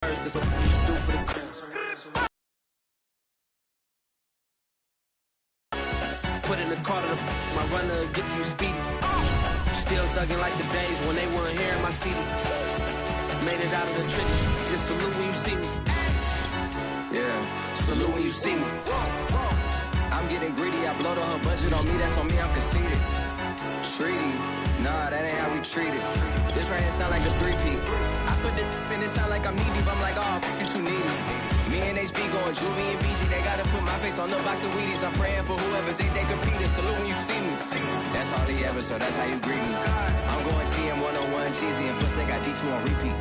Put in the car to my runner gets you speedy. Still thugging like the days when they weren't here in my city. Made it out of the trenches. Just salute when you see me. Yeah, salute when you see me. I'm getting greedy. I blow to her budget on me. That's on me. I'm conceited. Treaty. Nah, that ain't how we treat it. This right here sound like a three-peat. I put the in it sound like I'm knee-deep. I'm like, oh, you too needy. Me and HB going Juvie and BG. They gotta put my face on the box of Wheaties. I'm praying for whoever think they competed. Salute when you see me. That's all he ever, so that's how you greet me. I'm going TM 101 cheesy and plus they got D2 on repeat.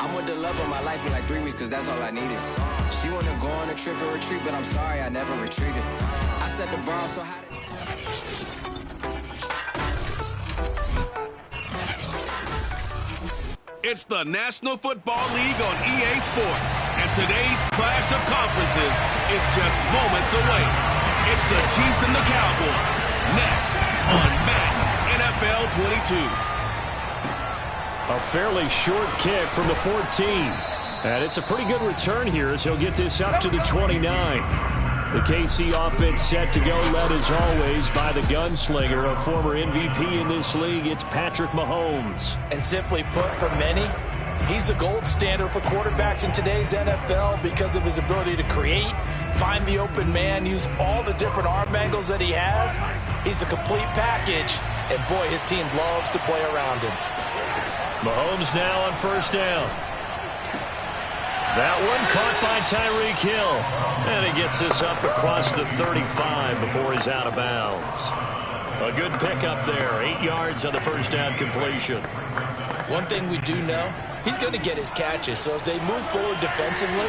I'm with the love of my life for like 3 weeks cause that's all I needed. She wanna go on a trip or retreat, but I'm sorry I never retreated. I set the bar so high. It's the National Football League on EA Sports, and today's clash of conferences is just moments away. It's the Chiefs and the Cowboys, next on Madden NFL 22. A fairly short kick from the 14, and it's a pretty good return here as he'll get this up to the 29. The KC offense set to go, led as always by the gunslinger, a former MVP in this league. It's Patrick Mahomes. And simply put, for many, he's the gold standard for quarterbacks in today's NFL because of his ability to create, find the open man, use all the different arm angles that he has. He's a complete package, and boy, his team loves to play around him. Mahomes now on first down. That one caught by Tyreek Hill. And he gets this up across the 35 before he's out of bounds. A good pickup there. 8 yards on the first down completion. One thing we do know, he's going to get his catches. So as they move forward defensively,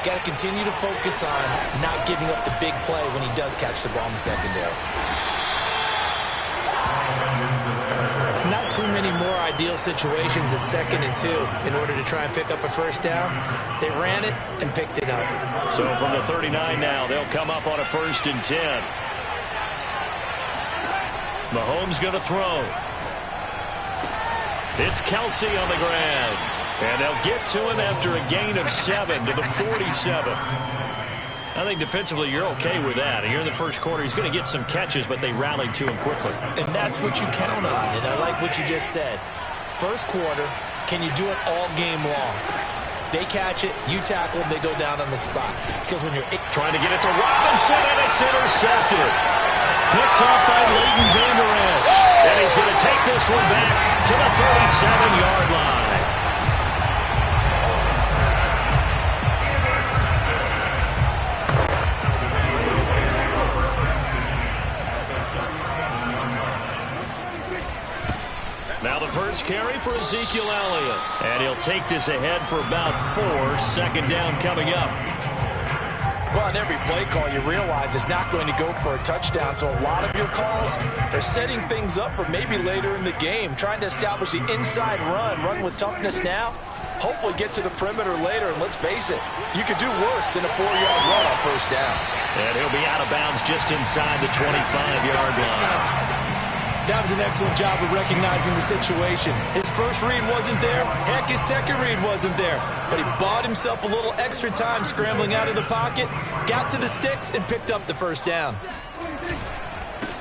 got to continue to focus on not giving up the big play when he does catch the ball in the secondary. Not too many more ideal situations at 2nd and 2 in order to try and pick up a first down. They ran it and picked it up. So from the 39 now, they'll come up on a 1st and 10. Mahomes going to throw. It's Kelsey on the ground. And they'll get to him after a gain of 7 to the 47. I think defensively you're okay with that. Here in the first quarter, he's going to get some catches, but they rallied to him quickly. And that's what you count on, and I like what you just said. First quarter, can you do it all game long? They catch it, you tackle them, they go down on the spot. Because when you're trying to get it to Robinson, and it's intercepted. Picked off by Leighton Vander Esch. And he's going to take this one back to the 37-yard line. Now the first carry for Ezekiel Elliott. And he'll take this ahead for about 4. 2nd down coming up. Well, on every play call, you realize it's not going to go for a touchdown. So a lot of your calls are setting things up for maybe later in the game, trying to establish the inside run with toughness now. Hopefully get to the perimeter later. And let's face it, you could do worse than a 4-yard run on first down. And he'll be out of bounds just inside the 25-yard line. That was an excellent job of recognizing the situation. His first read wasn't there. Heck, his second read wasn't there. But he bought himself a little extra time scrambling out of the pocket, got to the sticks, and picked up the first down.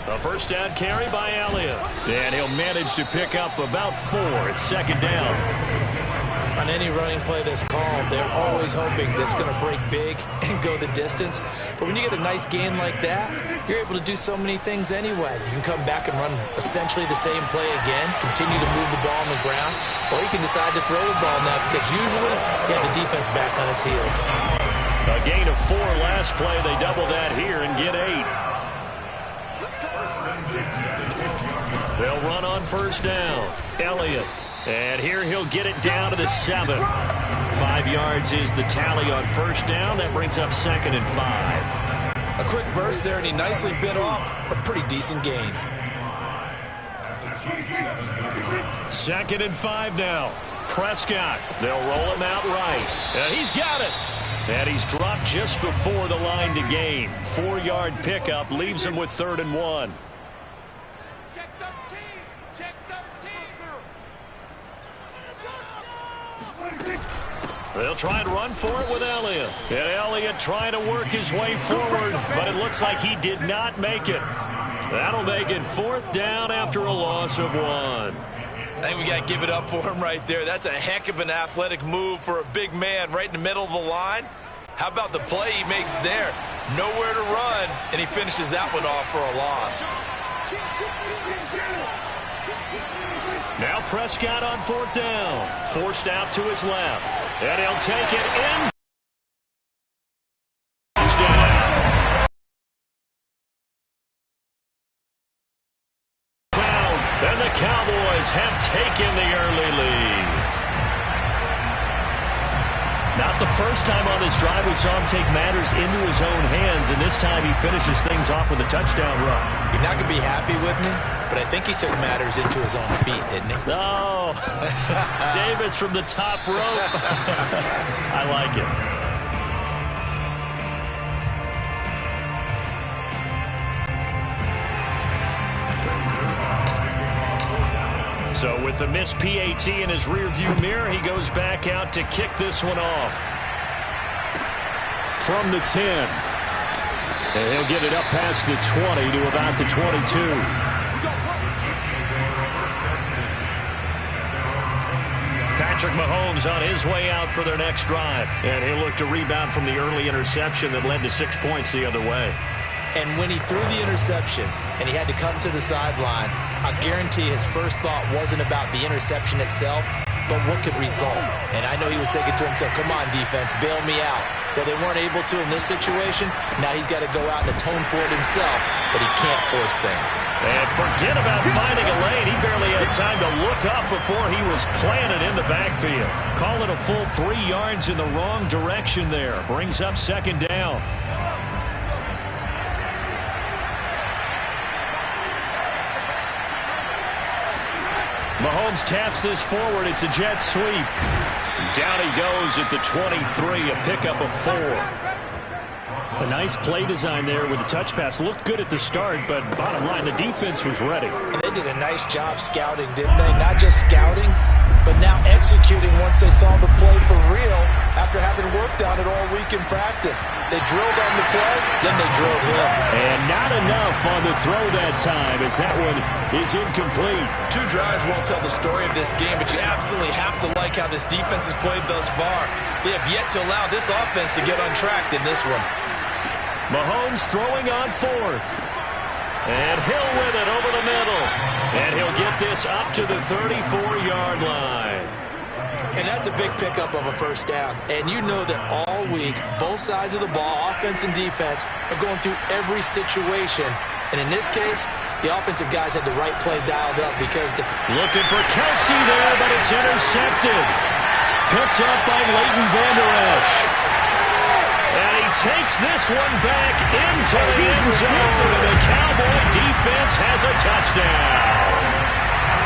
A first down carry by Elliott. And he'll manage to pick up about 4. It's 2nd down. On any running play that's called, they're always hoping that it's going to break big and go the distance. But when you get a nice game like that, you're able to do so many things anyway. You can come back and run essentially the same play again, continue to move the ball on the ground, or you can decide to throw the ball now because usually you have the defense back on its heels. A gain of 4 last play. They double that here and get 8. They'll run on first down. Elliott. And here he'll get it down to the 7. 5 yards is the tally on first down. That brings up 2nd and 5. A quick burst there, and he nicely bit off a pretty decent gain. 2nd and 5 now. Prescott. They'll roll him out right. And he's got it. And he's dropped just before the line to gain. 4-yard pickup leaves him with 3rd and 1. They'll try and run for it with Elliott. And Elliott trying to work his way forward, but it looks like he did not make it. That'll make it 4th down after a loss of 1. I think we got to give it up for him right there. That's a heck of an athletic move for a big man right in the middle of the line. How about the play he makes there? Nowhere to run, and he finishes that one off for a loss. Now Prescott on 4th down. Forced out to his left. And he'll take it in. He's down. And the Cowboys have taken the early lead. Not the first time on this drive we saw him take matters into his own hands, and this time he finishes things off with a touchdown run. You're not going to be happy with me, but I think he took matters into his own feet, didn't he? No. Davis from the top rope. I like it. So with the missed PAT in his rearview mirror, he goes back out to kick this one off. From the 10. And he'll get it up past the 20 to about the 22. Patrick Mahomes on his way out for their next drive. And he'll look to rebound from the early interception that led to 6 points the other way. And when he threw the interception and he had to come to the sideline, I guarantee his first thought wasn't about the interception itself, but what could result. And I know he was thinking to himself, come on, defense, bail me out. Well, they weren't able to in this situation. Now he's got to go out and atone for it himself, but he can't force things. And forget about finding a lane. He barely had time to look up before he was planted in the backfield. Call it a full 3 yards in the wrong direction there. Brings up 2nd down. Mahomes taps this forward. It's a jet sweep. Down he goes at the 23, a pickup of 4. A nice play design there with the touch pass. Looked good at the start, but bottom line, the defense was ready. And they did a nice job scouting, didn't they? Not just scouting, but now executing once they saw the play for real after having worked on it all week in practice. They drilled on the play, then they drilled him. And not enough on the throw that time, as that one is incomplete. 2 drives won't tell the story of this game, but you absolutely have to like how this defense has played thus far. They have yet to allow this offense to get untracked in this one. Mahomes throwing on 4th. And Hill with it over the middle. And he'll get this up to the 34-yard line. And that's a big pickup of a first down. And you know that all week, both sides of the ball, offense and defense, are going through every situation. And in this case, the offensive guys had the right play dialed up because... Looking for Kelsey there, but it's intercepted. Picked up by Leighton Vander Esch. And he takes this one back into the end zone, and the Cowboy defense has a touchdown.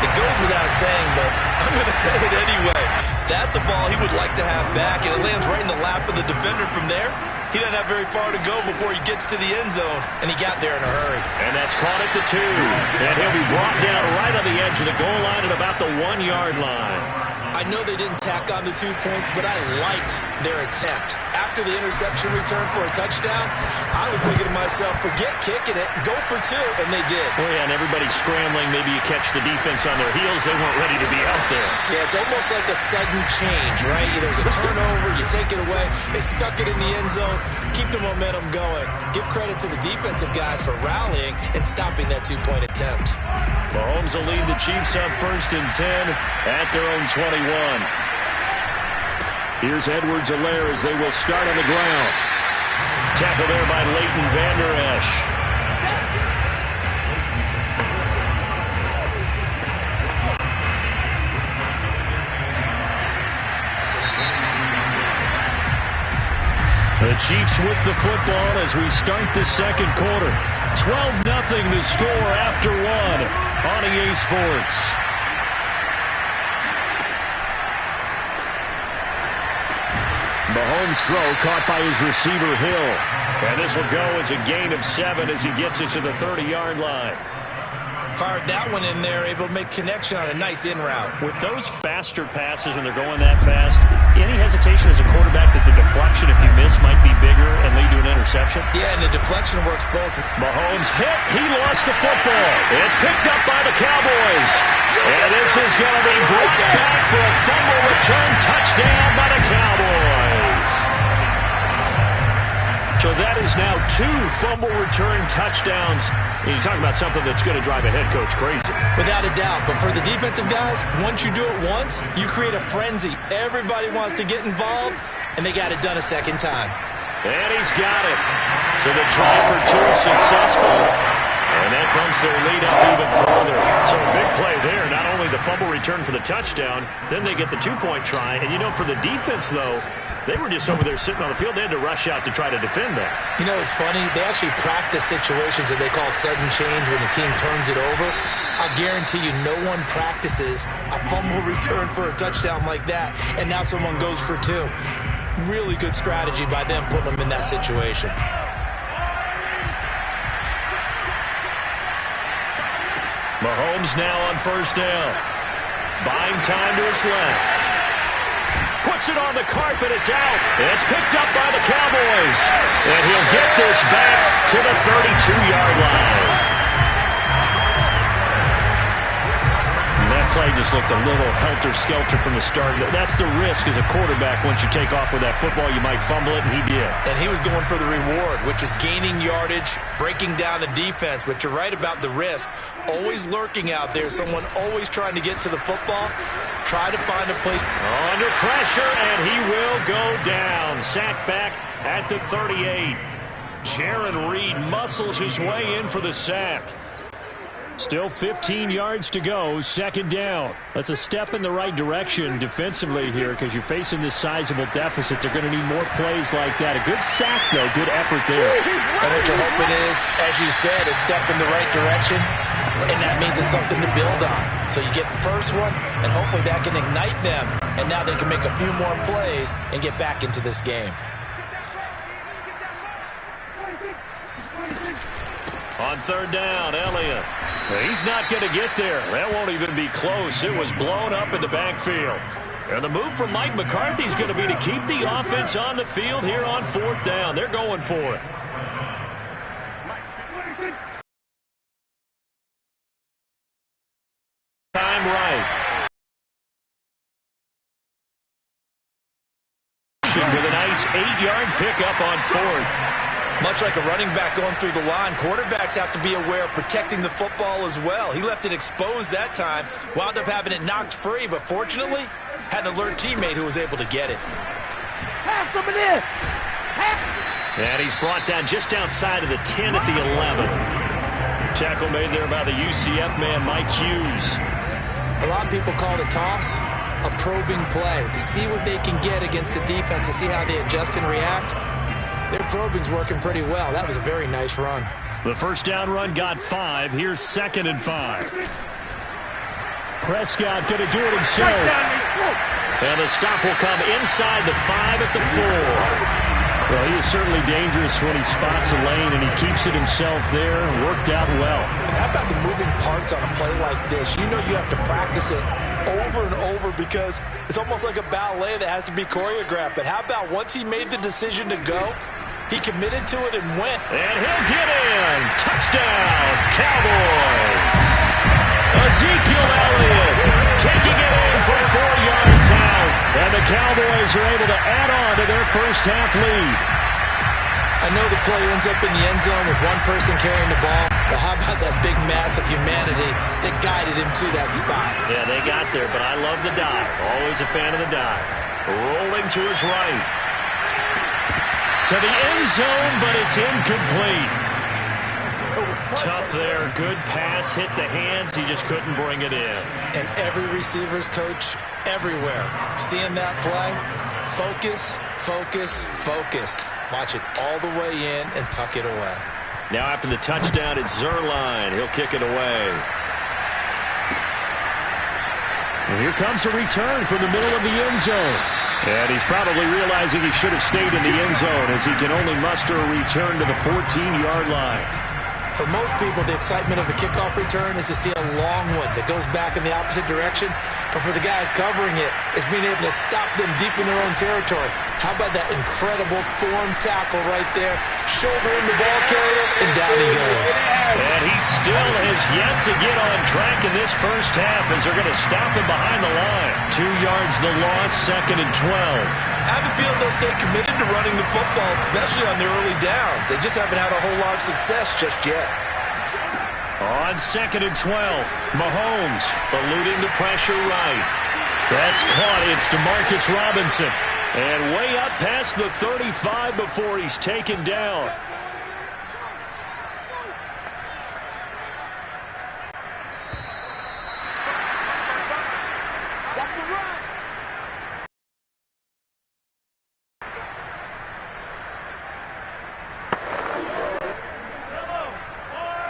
It goes without saying, but I'm going to say it anyway. That's a ball he would like to have back, and it lands right in the lap of the defender from there. He doesn't have very far to go before he gets to the end zone, and he got there in a hurry. And that's caught at the 2. And he'll be brought down right on the edge of the goal line at about the 1-yard line. I know they didn't tack on the 2 points, but I liked their attempt. After the interception return for a touchdown, I was thinking to myself, forget kicking it, go for 2, and they did. Oh, yeah, and everybody's scrambling. Maybe you catch the defense on their heels. They weren't ready to be out there. Yeah, it's almost like a sudden change, right? There's a turnover, you take it away, they stuck it in the end zone, keep the momentum going. Give credit to the defensive guys for rallying and stopping that 2-point attempt. Mahomes will lead the Chiefs up 1st and 10 at their own 21. Here's Edwards-Helaire as they will start on the ground. Tackle there by Leighton Vander Esch. The Chiefs with the football as we start the 2nd quarter. 12-0 the score after 1 on EA Sports. Mahomes' throw caught by his receiver, Hill. And this will go as a gain of 7 as he gets it to the 30-yard line. Fired that one in there, able to make connection on a nice in route. With those faster passes, and they're going that fast, in any hesitation as a quarterback that the deflection, if you miss, might be bigger and lead to an interception? Yeah, and the deflection works both. Mahomes hit. He lost the football. It's picked up by the Cowboys. And this is going to be brought back for a fumble return touchdown by the Cowboys. So that is now 2 fumble return touchdowns. And you're talking about something that's going to drive a head coach crazy. Without a doubt. But for the defensive guys, once you do it once, you create a frenzy. Everybody wants to get involved, and they got it done a second time. And he's got it. So the try for 2 successful. And that bumps their lead up even further. So a big play there. Not only the fumble return for the touchdown, then they get the 2-point try. And, you know, for the defense, though, they were just over there sitting on the field. They had to rush out to try to defend that. You know, it's funny. They actually practice situations that they call sudden change when the team turns it over. I guarantee you no one practices a fumble return for a touchdown like that, and now someone goes for 2. Really good strategy by them putting them in that situation. Mahomes now on first down. Buying time to his left. Puts it on the carpet. It's out. It's picked up by the Cowboys. And he'll get this back to the 32-yard line. And that play just looked a little helter-skelter from the start. That's the risk as a quarterback. Once you take off with that football, you might fumble it, and he did. And he was going for the reward, which is gaining yardage, breaking down the defense. But you're right about the risk. Always lurking out there. Someone always trying to get to the football. Try to find a place. Under pressure, and he will go down. Sacked back at the 38. Jaron Reed muscles his way in for the sack. Still 15 yards to go, second down. That's a step in the right direction defensively here because you're facing this sizable deficit. They're going to need more plays like that. A good sack, though. Good effort there. And what you're hoping is, as you said, a step in the right direction, and that means it's something to build on. So you get the first one, and hopefully that can ignite them, and now they can make a few more plays and get back into this game. On third down, Elliott. He's not going to get there. That won't even be close. It was blown up in the backfield. And the move from Mike McCarthy is going to be to keep the offense on the field here on fourth down. They're going for it. Time right. With a nice 8-yard pickup on fourth. Much like a running back going through the line, quarterbacks have to be aware of protecting the football as well. He left it exposed that time, wound up having it knocked free, but fortunately, had an alert teammate who was able to get it. Pass some of this. And he's brought down just outside of the 10 at the 11. Tackle made there by the UCF man, Mike Hughes. A lot of people call it a toss, a probing play, to see what they can get against the defense, to see how they adjust and react. Their probing's working pretty well. That was a very nice run. The first down run got 5. Here's 2nd and 5. Prescott going to do it himself. And the stop will come inside the 5 at the 4. Well, he is certainly dangerous when he spots a lane, and he keeps it himself there. Worked out well. And how about the moving parts on a play like this? You know you have to practice it over and over because it's almost like a ballet that has to be choreographed. But how about once he made the decision to go, he committed to it and went. And he'll get in. Touchdown, Cowboys. Ezekiel Elliott taking it in from 4 yards out. And the Cowboys are able to add on to their first half lead. I know the play ends up in the end zone with one person carrying the ball, but how about that big mass of humanity that guided him to that spot? Yeah, they got there, but I love the dive. Always a fan of the dive. Rolling to his right. To the end zone, but it's incomplete. Tough there. Good pass. Hit the hands. He just couldn't bring it in. And every receiver's coach everywhere. Seeing that play, focus, focus, focus. Watch it all the way in and tuck it away. Now after the touchdown, it's Zerline. He'll kick it away. And here comes a return from the middle of the end zone. And he's probably realizing he should have stayed in the end zone as he can only muster a return to the 14-yard line. For most people, the excitement of the kickoff return is to see a long one that goes back in the opposite direction. But for the guys covering it, it's being able to stop them deep in their own territory. How about that incredible form tackle right there? Shoulder in the ball carrier, and down he goes. And he still has yet to get on track in this first half as they're going to stop him behind the line. 2 yards the loss, 2nd and 12. I have a feeling they'll stay committed to running the football, especially on their early downs. They just haven't had a whole lot of success just yet. On 2nd and 12, Mahomes eluding the pressure right. That's caught. It's DeMarcus Robinson. And way up past the 35 before he's taken down.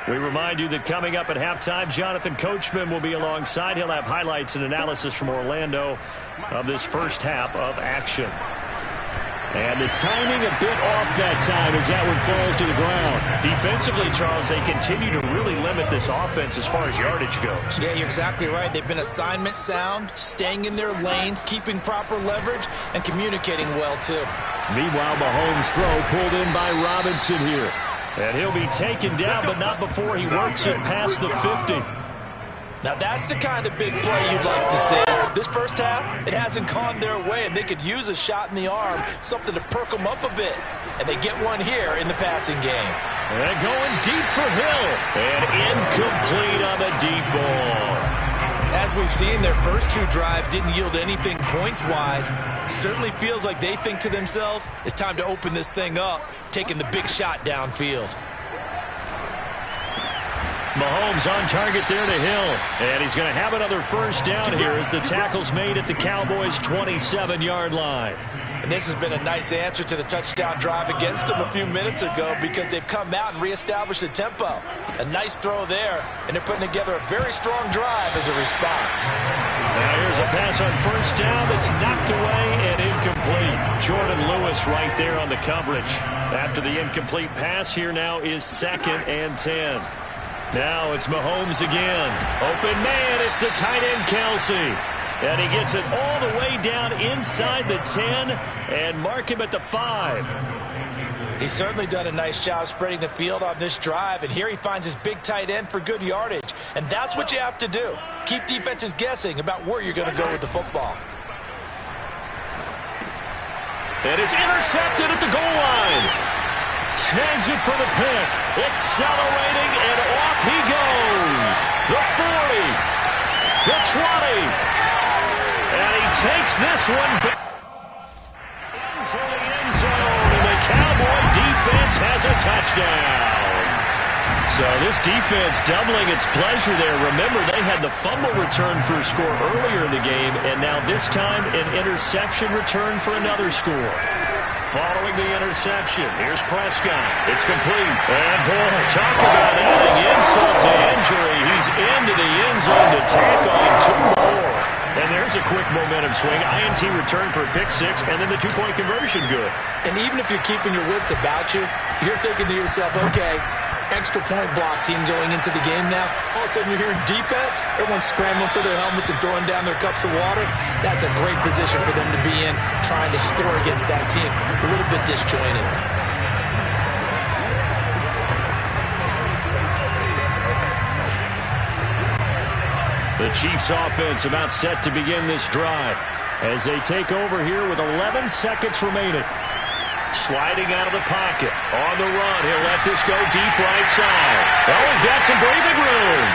We remind you that coming up at halftime, Jonathan Coachman will be alongside. He'll have highlights and analysis from Orlando of this first half of action. And the timing a bit off that time as that one falls to the ground. Defensively, Charles, they continue to really limit this offense as far as yardage goes. Yeah, you're exactly right. They've been assignment sound, staying in their lanes, keeping proper leverage, and communicating well, too. Meanwhile, Mahomes' throw pulled in by Robinson here. And he'll be taken down, but not before he works it past the 50. Now, that's the kind of big play you'd like to see. This first half, it hasn't gone their way, and they could use a shot in the arm, something to perk them up a bit. And they get one here in the passing game. And going deep for Hill. And incomplete on the deep ball. As we've seen, their first 2 drives didn't yield anything points-wise. Certainly feels like they think to themselves, it's time to open this thing up, taking the big shot downfield. Mahomes on target there to Hill. And he's going to have another first down here as the tackle's made at the Cowboys' 27-yard line. And this has been a nice answer to the touchdown drive against them a few minutes ago because they've come out and reestablished the tempo. A nice throw there, and they're putting together a very strong drive as a response. Now here's a pass on first down that's knocked away and incomplete. Jordan Lewis right there on the coverage. After the incomplete pass, here now is 2nd and 10. Now it's Mahomes again. Open man, it's the tight end Kelsey. And he gets it all the way down inside the 10 and mark him at the 5. He's certainly done a nice job spreading the field on this drive, and here he finds his big tight end for good yardage. And that's what you have to do. Keep defenses guessing about where you're going to go with the football. And it's intercepted at the goal line. Snags it for the pick. Accelerating, and off he goes. The 40. The 20. And he takes this one into the end zone. And the Cowboy defense has a touchdown. So this defense doubling its pleasure there. Remember, they had the fumble return for a score earlier in the game. And now this time, an interception return for another score. Following the interception, here's Prescott. It's complete. And boy, talk about adding insult to injury. He's into the end zone to tack on 2 more. And there's a quick momentum swing. INT return for a pick 6, and then the 2-point conversion good. And even if you're keeping your wits about you, you're thinking to yourself, okay, extra point block team going into the game now. All of a sudden you're hearing defense. Everyone's scrambling for their helmets and throwing down their cups of water. That's a great position for them to be in, trying to score against that team. A little bit disjointed. The Chiefs offense about set to begin this drive as they take over here with 11 seconds remaining. Sliding out of the pocket. On the run. He'll let this go deep right side. Oh, he's got some breathing room.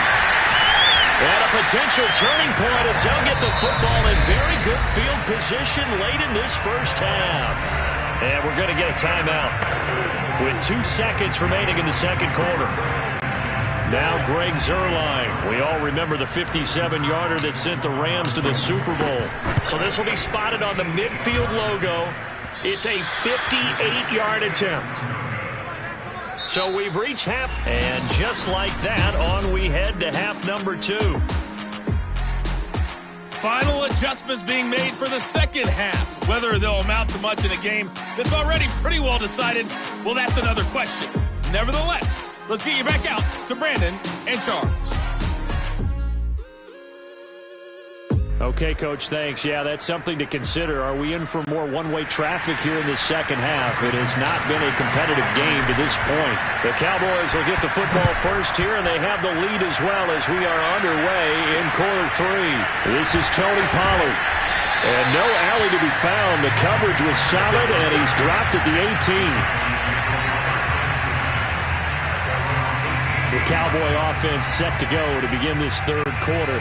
And a potential turning point as they'll get the football in very good field position late in this first half. And we're going to get a timeout with 2 seconds remaining in the second quarter. Now Greg Zuerlein. We all remember the 57-yarder that sent the Rams to the Super Bowl. So this will be spotted on the midfield logo. It's a 58-yard attempt. So we've reached half. And just like that, on we head to half number 2. Final adjustments being made for the second half. Whether they'll amount to much in a game that's already pretty well decided, well, that's another question. Nevertheless, Let's get you back out to Brandon and Charles. Okay, Coach, thanks. Yeah, that's something to consider. Are we in for more one-way traffic here in the second half? It has not been a competitive game to this point. The Cowboys will get the football first here, and they have the lead as well as we are underway in quarter 3. This is Tony Pollard. And no alley to be found. The coverage was solid, and he's dropped at the 18. The Cowboy offense set to go to begin this third quarter.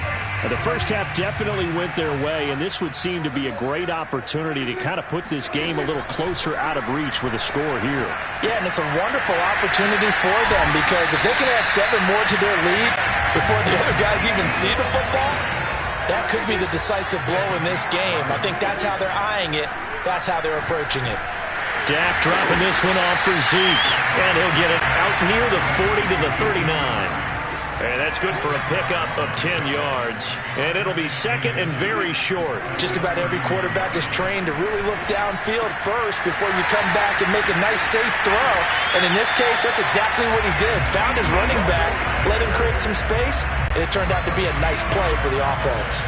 The first half definitely went their way, and this would seem to be a great opportunity to kind of put this game a little closer out of reach with a score here. Yeah, and it's a wonderful opportunity for them because if they can add 7 more to their lead before the other guys even see the football, that could be the decisive blow in this game. I think that's how they're eyeing it. That's how they're approaching it. Dak dropping this one off for Zeke, and he'll get it out near the 40 to the 39. And that's good for a pickup of 10 yards. And it'll be second and very short. Just about every quarterback is trained to really look downfield first before you come back and make a nice, safe throw. And in this case, that's exactly what he did. Found his running back, let him create some space, and it turned out to be a nice play for the offense.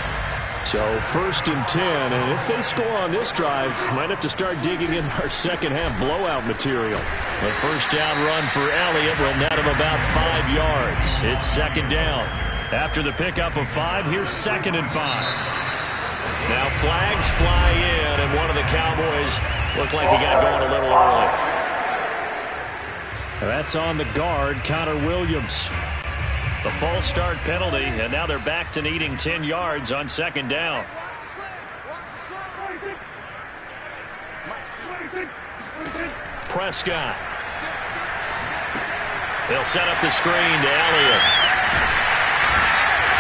So first and 10, and if they score on this drive, might have to start digging in our second half blowout material. The first down run for Elliott will net him about 5 yards. It's second down. After the pickup of 5, here's second and 5. Now flags fly in, and one of the Cowboys looked like he got going a little early. That's on the guard, Connor Williams. The false start penalty, and now they're back to needing 10 yards on second down. Prescott. They'll set up the screen to Elliott.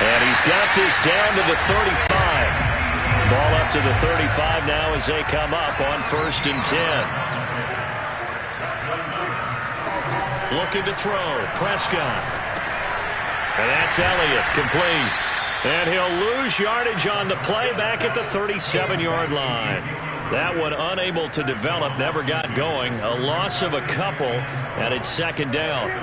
And he's got this down to the 35. Ball up to the 35 now as they come up on first and 10. Looking to throw. Prescott. And that's Elliott, complete. And he'll lose yardage on the play back at the 37-yard line. That one unable to develop, never got going. A loss of a couple, and it's second down.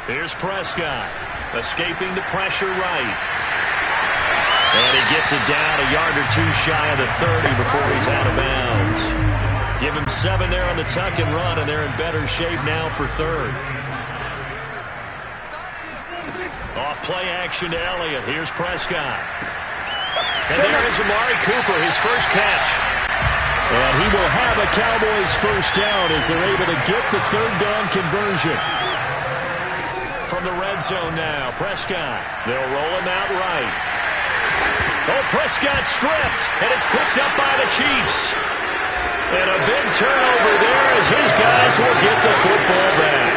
Here's Prescott, escaping the pressure right. And he gets it down a yard or two shy of the 30 before he's out of bounds. Give him 7 there on the tuck and run, and they're in better shape now for third. Off play action to Elliott. Here's Prescott. And there is Amari Cooper, his first catch. And he will have a Cowboys first down as they're able to get the third down conversion. From the red zone now, Prescott. They'll roll him out right. Oh, Prescott stripped, and it's picked up by the Chiefs. And a big turnover there as his guys will get the football back.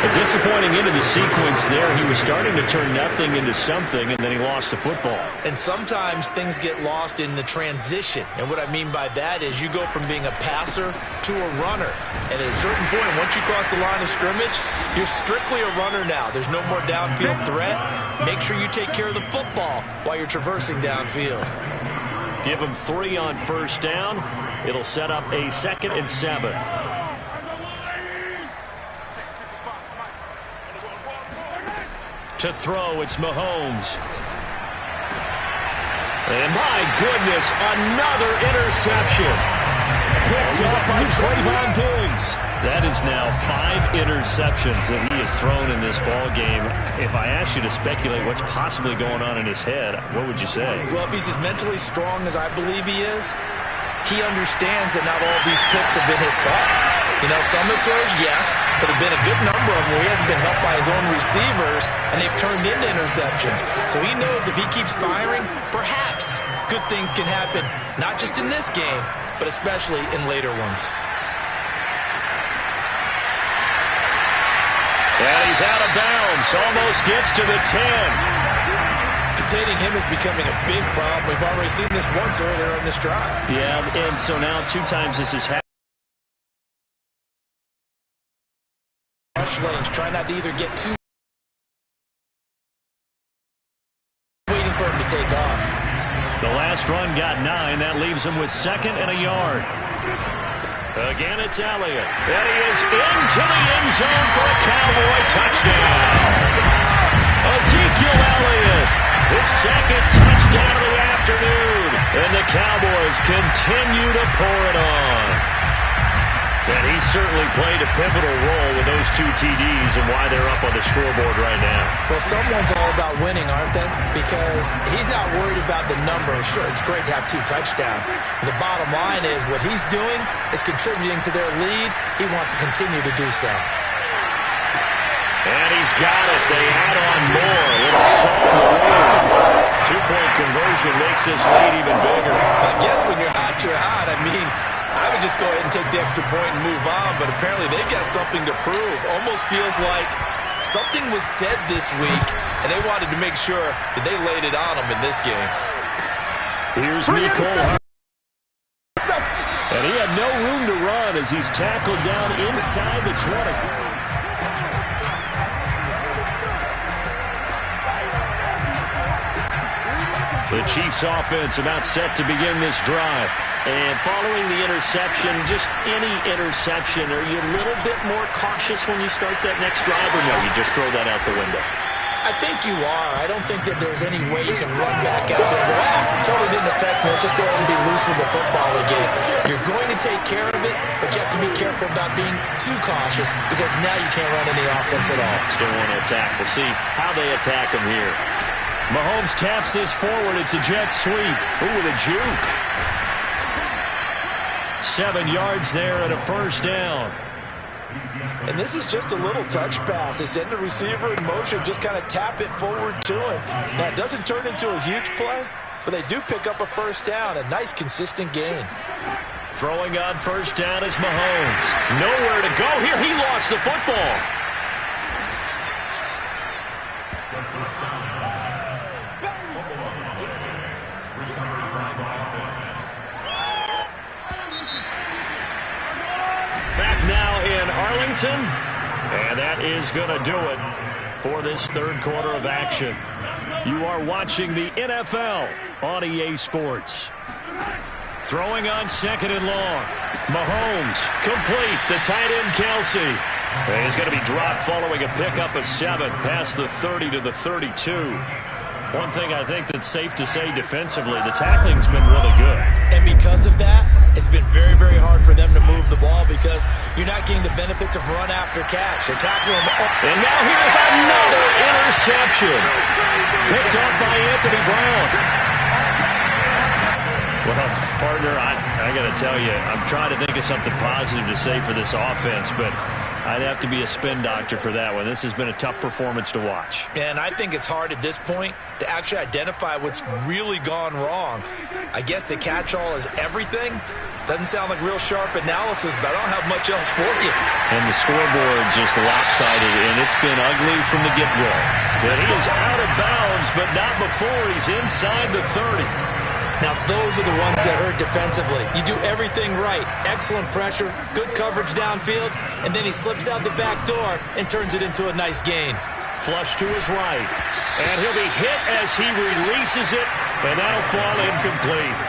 A disappointing end of the sequence there. He was starting to turn nothing into something, and then he lost the football. And sometimes things get lost in the transition. And what I mean by that is you go from being a passer to a runner. And at a certain point, once you cross the line of scrimmage, you're strictly a runner now. There's no more downfield threat. Make sure you take care of the football while you're traversing downfield. Give him 3 on first down. It'll set up a second and 7. To throw, it's Mahomes. And my goodness, another interception. Picked up by Trayvon Diggs. That is now 5 interceptions that he has thrown in this ball game. If I asked you to speculate what's possibly going on in his head, what would you say? Well, if he's as mentally strong as I believe he is, he understands that not all of these picks have been his fault. You know, some of the throws, yes, but there have been a good number of them where he hasn't been helped by his own receivers, and they've turned into interceptions. So he knows if he keeps firing, perhaps good things can happen, not just in this game, but especially in later ones. And he's out of bounds, almost gets to the 10. Containing him is becoming a big problem. We've already seen this once earlier in this drive. Yeah, and so now 2 times this has happened. Rush lanes, try not to either get too waiting for him to take off. The last run got 9. That leaves him with 2nd and a yard. Again, it's Elliott. And he is into the end zone for a Cowboy touchdown. Ezekiel Elliott, his second touchdown of the afternoon. And the Cowboys continue to pour it on. And he certainly played a pivotal role with those 2 TDs and why they're up on the scoreboard right now. Well, someone's all about winning, aren't they? Because he's not worried about the number. Sure, it's great to have 2 touchdowns. But the bottom line is what he's doing is contributing to their lead. He wants to continue to do so. And he's got it. They add on more. A little salt in the wound. 2-point conversion makes this lead even bigger. I guess when you're hot, you're hot. I mean, I would just go ahead and take the extra point and move on, but apparently they've got something to prove. Almost feels like something was said this week, and they wanted to make sure that they laid it on them in this game. Here's Nicole. And he had no room to run as he's tackled down inside the 20. The Chiefs offense about set to begin this drive. And following the interception, just any interception, are you a little bit more cautious when you start that next drive, or no, you just throw that out the window? I think you are. I don't think that there's any way you can run back out there and go, totally didn't affect me. Let's just go ahead and be loose with the football again. You're going to take care of it, but you have to be careful about being too cautious because now you can't run any offense at all. Still want to attack. We'll see how they attack him here. Mahomes taps this forward. It's a jet sweep. Ooh, with a juke. 7 yards there and a first down. And this is just a little touch pass. They send the receiver in motion, just kind of tap it forward to him. Now, it doesn't turn into a huge play, but they do pick up a first down, a nice, consistent gain. Throwing on first down is Mahomes. Nowhere to go here. He lost the football. Back now in Arlington, and that is going to do it for this third quarter of action. You are watching the NFL on EA Sports. Throwing on second and long. Mahomes complete. The tight end Kelsey. And he's going to be dropped following a pickup of 7 past the 30 to the 32. One thing I think that's safe to say defensively, the tackling's been really good. And because of that, it's been very, very hard for them to move the ball because you're not getting the benefits of run after catch. They're tackling them. And now here's another interception. Picked up by Anthony Brown. Well, partner, I got to tell you, I'm trying to think of something positive to say for this offense, but I'd have to be a spin doctor for that one. This has been a tough performance to watch. And I think it's hard at this point to actually identify what's really gone wrong. I guess the catch-all is everything. Doesn't sound like real sharp analysis, but I don't have much else for you. And the scoreboard just lopsided, and it's been ugly from the get-go. But he is out of bounds, but not before he's inside the 30. Now, those are the ones that hurt defensively. You do everything right. Excellent pressure, good coverage downfield, and then he slips out the back door and turns it into a nice gain. Flush to his right. And he'll be hit as he releases it, and that'll fall incomplete.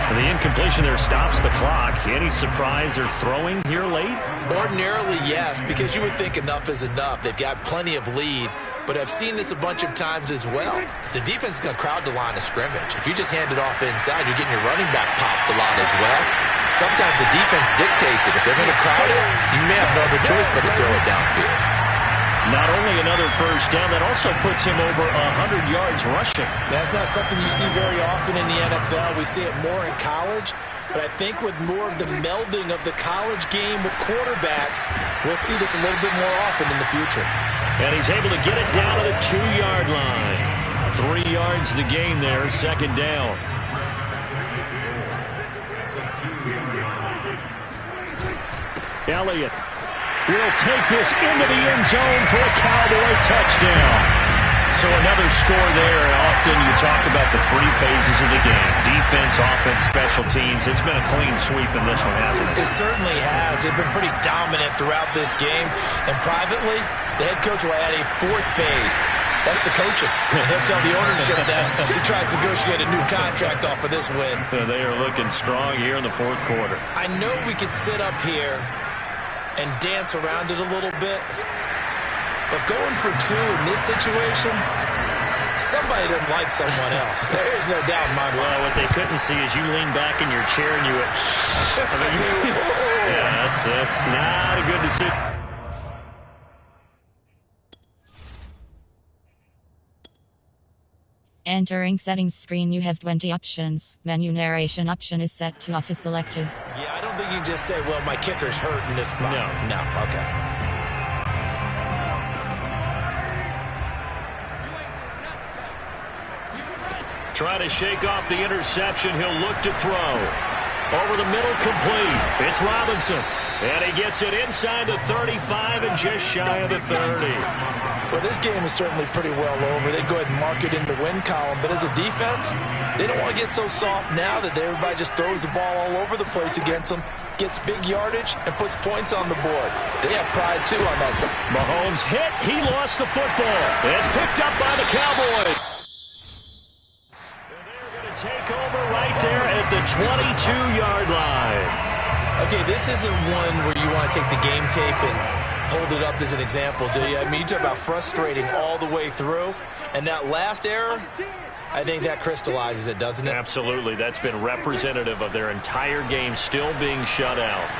And the incompletion there stops the clock. Any surprise they're throwing here late? Ordinarily, yes, because you would think enough is enough. They've got plenty of lead. But I've seen this a bunch of times as well. The defense is going to crowd the line of scrimmage. If you just hand it off inside, you're getting your running back popped a lot as well. Sometimes the defense dictates it. If they're going to crowd it, you may have no other choice but to throw it downfield. Not only another first down, that also puts him over 100 yards rushing. That's not something you see very often in the NFL. We see it more in college. But I think with more of the melding of the college game with quarterbacks, we'll see this a little bit more often in the future. And he's able to get it down to the 2-yard line. 3 yards the gain there, second down. Elliott will take this into the end zone for a Cowboy touchdown. So another score there. Often you talk about the three phases of the game. Defense, offense, special teams. It's been a clean sweep in this one, hasn't it? It certainly has. They've been pretty dominant throughout this game. And privately, the head coach will add a fourth phase. That's the coaching. And he'll tell the ownership that as he tries to negotiate a new contract off of this win. They are looking strong here in the fourth quarter. I know we could sit up here and dance around it a little bit. But going for two in this situation, somebody doesn't like someone else. There's no doubt in my mind. Well, what they couldn't see is you lean back in your chair and you went, yeah, that's not a good decision. Entering settings screen, you have 20 options. Menu narration option is set to off is selected. Yeah, I don't think you can just say, well, my kicker's hurt in this spot. No, okay. Trying to shake off the interception. He'll look to throw. Over the middle, complete. It's Robinson. And he gets it inside the 35 and just shy of the 30. Well, this game is certainly pretty well over. They'd go ahead and mark it in the win column. But as a defense, they don't want to get so soft now that everybody just throws the ball all over the place against them, gets big yardage, and puts points on the board. They have pride, too, on that side. Mahomes hit. He lost the football. It's picked up by the Cowboys. Take over right there at the 22-yard line. Okay, this isn't one where you want to take the game tape and hold it up as an example, do you? I mean, you talk about frustrating all the way through. And that last error, I think that crystallizes it, doesn't it? Absolutely. That's been representative of their entire game still being shut out.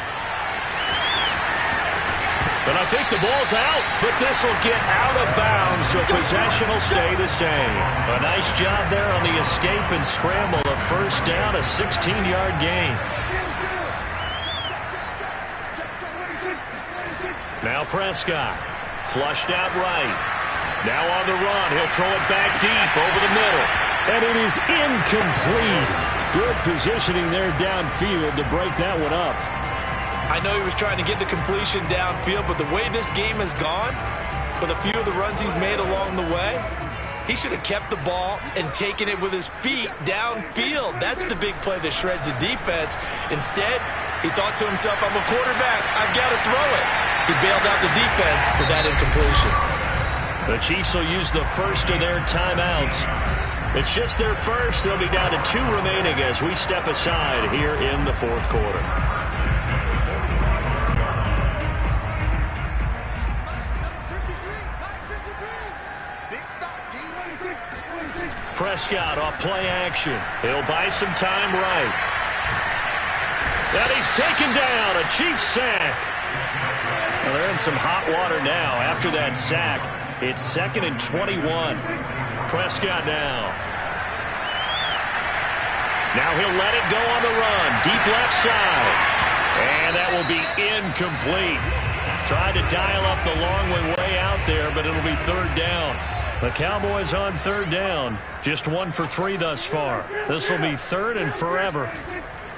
But I think the ball's out, but this will get out of bounds, so possession will stay the same. A nice job there on the escape and scramble. A first down, a 16-yard gain. Now Prescott, flushed out right. Now on the run, he'll throw it back deep over the middle. And it is incomplete. Good positioning there downfield to break that one up. I know he was trying to get the completion downfield, but the way this game has gone, with a few of the runs he's made along the way, he should have kept the ball and taken it with his feet downfield. That's the big play that shreds the defense. Instead, he thought to himself, I'm a quarterback, I've got to throw it. He bailed out the defense with that incompletion. The Chiefs will use the first of their timeouts. It's just their first. They'll be down to 2 remaining as we step aside here in the fourth quarter. Prescott off play action. He'll buy some time right. And he's taken down. A Chiefs sack. Well, they're in some hot water now after that sack. It's 2nd and 21. Prescott now. Now he'll let it go on the run. Deep left side. And that will be incomplete. Tried to dial up the long way out there, but it'll be 3rd down. The Cowboys on 3rd down. Just 1 for 3 thus far. This will be 3rd and forever.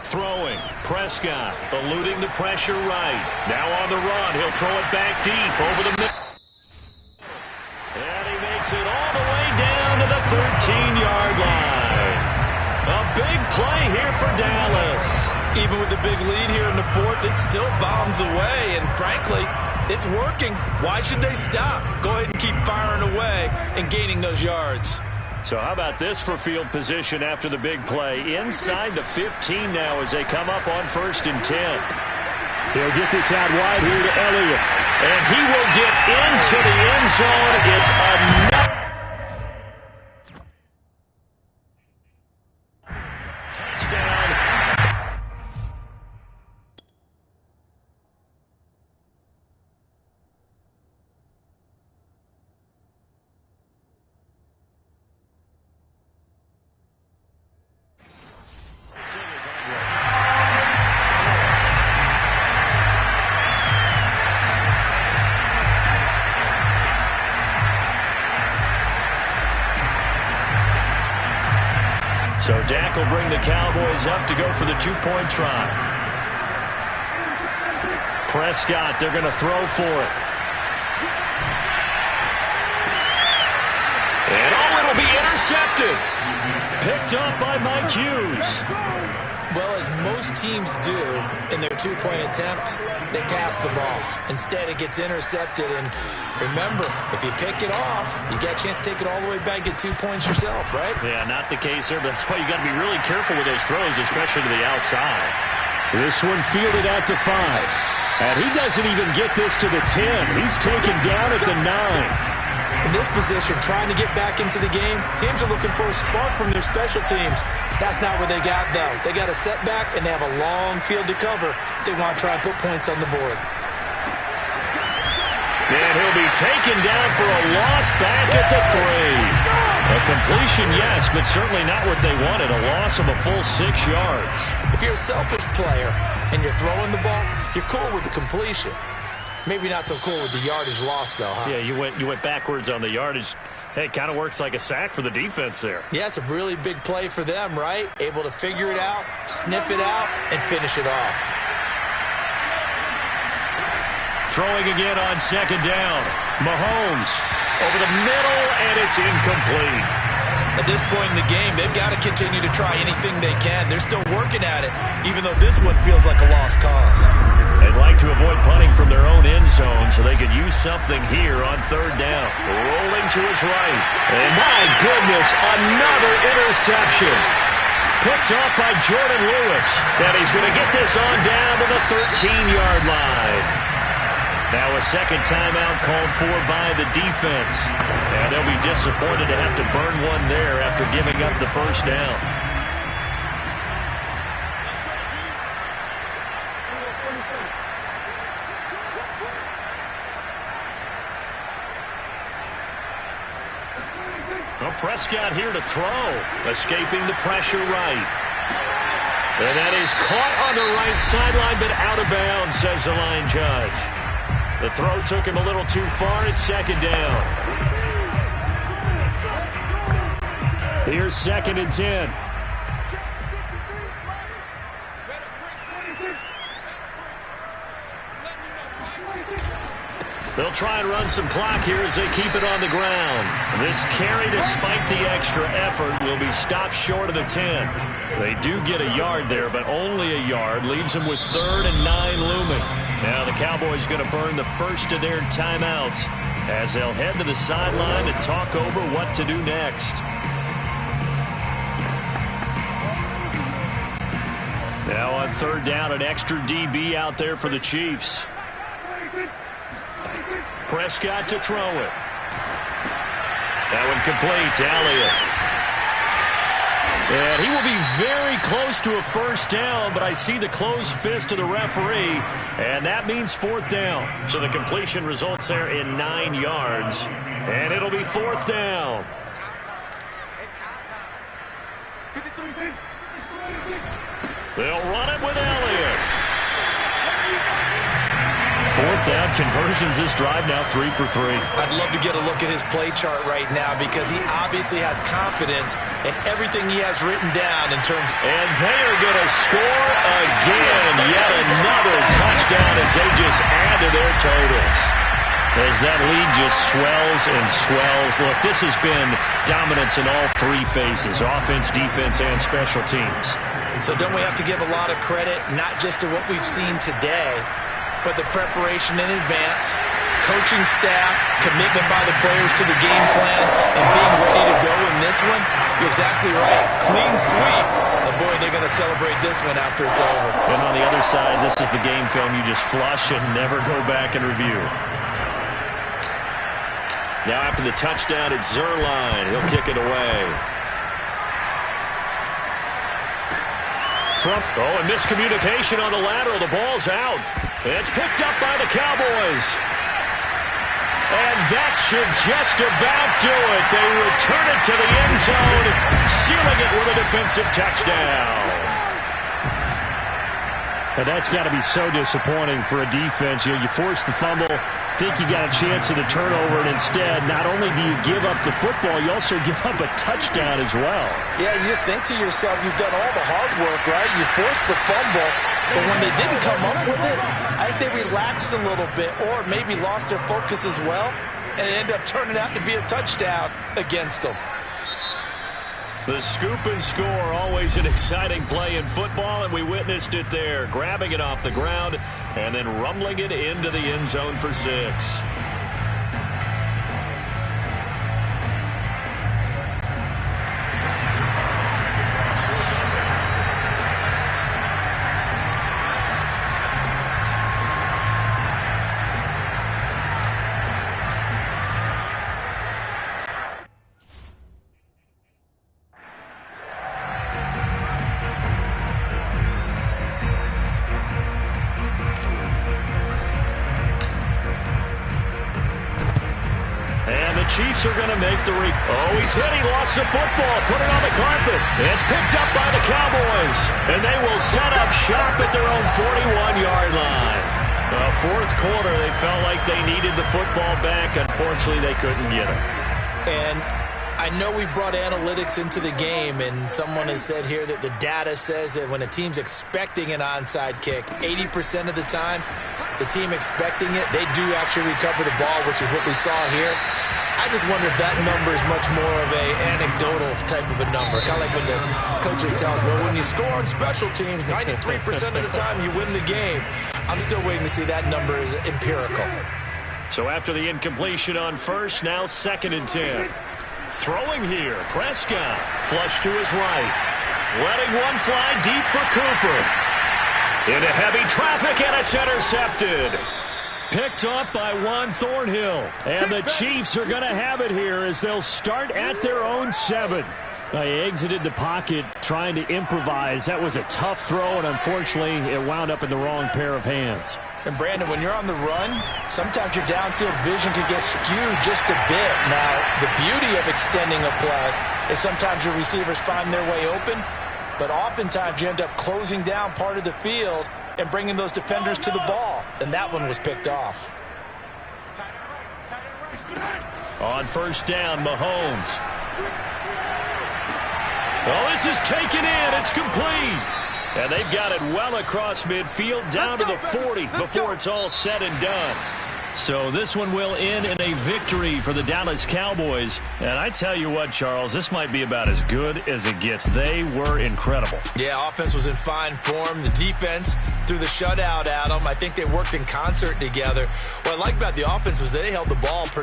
Throwing. Prescott eluding the pressure right. Now on the run. He'll throw it back deep over the middle. And he makes it all the way down to the 13-yard line. A big play here for Dallas. Even with the big lead here in the 4th, it still bombs away. And frankly, it's working. Why should they stop? Go ahead and keep firing away and gaining those yards. So how about this for field position after the big play? Inside the 15 now as they come up on 1st and 10. He'll get this out wide here to Elliott. And he will get into the end zone. It's another touchdown. So Dak will bring the Cowboys up to go for the 2-point try. Prescott, they're going to throw for it. intercepted. Picked up by Mike Hughes. Well, as most teams do in their two-point attempt, they pass the ball. Instead, it gets intercepted. And remember, if you pick it off, you get a chance to take it all the way back, get 2 points yourself, right? Yeah, not the case there, but that's why you got to be really careful with those throws, especially to the outside. This one fielded at the 5. And he doesn't even get this to the 10. He's taken down at the 9. In this position, trying to get back into the game, teams are looking for a spark from their special teams. That's not what they got, though. They got a setback, and they have a long field to cover if they want to try and put points on the board. And he'll be taken down for a loss back at the 3. A completion, yes, but certainly not what they wanted. A loss of a full 6 yards. If you're a selfish player and you're throwing the ball, you're cool with the completion. Maybe not so cool with the yardage loss, though, huh? Yeah, you went backwards on the yardage. Hey, it kind of works like a sack for the defense there. Yeah, it's a really big play for them, right? Able to figure it out, sniff it out, and finish it off. Throwing again on 2nd down. Mahomes over the middle, and it's incomplete. At this point in the game, they've got to continue to try anything they can. They're still working at it, even though this one feels like a lost cause. They'd like to avoid punting from their own end zone so they could use something here on 3rd down. Rolling to his right. And my goodness, another interception. Picked up by Jordan Lewis. And he's going to get this on down to the 13-yard line. Now a second timeout called for by the defense. And they'll be disappointed to have to burn one there after giving up the first down. Well, Prescott here to throw. Escaping the pressure right. And that is caught on the right sideline, but out of bounds, says the line judge. The throw took him a little too far. It's 2nd down. Here's 2nd and 10. They'll try and run some clock here as they keep it on the ground. This carry, despite the extra effort, will be stopped short of the 10. They do get a yard there, but only a yard. Leaves them with 3rd and 9 looming. Now the Cowboys going to burn the first of their timeouts as they'll head to the sideline to talk over what to do next. Now on 3rd down, an extra DB out there for the Chiefs. Prescott to throw it. That one complete to Elliott. And he will be very close to a first down, but I see the closed fist of the referee, and that means 4th down. So the completion results there in 9 yards, and it'll be 4th down. They'll run it with Elliott. 4th down conversions this drive now 3 for 3. I'd love to get a look at his play chart right now because he obviously has confidence in everything he has written down in terms. And they are going to score again. Yet another touchdown as they just add to their totals. As that lead just swells and swells. Look, this has been dominance in all 3 phases, offense, defense, and special teams. So don't we have to give a lot of credit, not just to what we've seen today, but the preparation in advance, coaching staff, commitment by the players to the game plan, and being ready to go in this one? You're exactly right. Clean sweep. And boy, they're going to celebrate this one after it's over. And on the other side, this is the game film you just flush and never go back and review. Now after the touchdown, it's Zerline. He'll kick it away. And miscommunication on the lateral. The ball's out. It's picked up by the Cowboys. And that should just about do it. They return it to the end zone, sealing it with a defensive touchdown. And that's got to be so disappointing for a defense. You force the fumble, think you got a chance at a turnover, and instead, not only do you give up the football, you also give up a touchdown as well. Yeah, you just think to yourself, you've done all the hard work, right? You forced the fumble, but when they didn't come up with it, I think they relaxed a little bit or maybe lost their focus as well, and it ended up turning out to be a touchdown against them. The scoop and score, always an exciting play in football, and we witnessed it there, grabbing it off the ground and then rumbling it into the end zone for 6. Chiefs are going to make the he's hit. He lost the football. Put it on the carpet. It's picked up by the Cowboys. And they will set up shop at their own 41-yard line. Fourth quarter, they felt like they needed the football back. Unfortunately, they couldn't get it. And I know we brought analytics into the game, and someone has said here that the data says that when a team's expecting an onside kick, 80% of the time, the team expecting it, they do actually recover the ball, which is what we saw here. I just wonder if that number is much more of a anecdotal type of a number. Kind of like when the coaches tell us, well, when you score on special teams, 93% of the time you win the game. I'm still waiting to see that number is empirical. So after the incompletion on first, now 2nd and 10. Throwing here, Prescott. Flush to his right. Letting one fly deep for Cooper. Into heavy traffic, and it's intercepted. Picked up by Juan Thornhill. And the Chiefs are going to have it here as they'll start at their own 7. He exited the pocket trying to improvise. That was a tough throw, and unfortunately, it wound up in the wrong pair of hands. And, Brandon, when you're on the run, sometimes your downfield vision can get skewed just a bit. Now, the beauty of extending a play is sometimes your receivers find their way open, but oftentimes you end up closing down part of the field and bringing those defenders to the ball. And that one was picked off. On first down, Mahomes. Oh, this is taken in. It's complete. And they've got it well across midfield, down to the 40 before it's all said and done. So this one will end in a victory for the Dallas Cowboys. And I tell you what, Charles, this might be about as good as it gets. They were incredible. Yeah, offense was in fine form. The defense threw the shutout at them. I think they worked in concert together. What I like about the offense was they held the ball pretty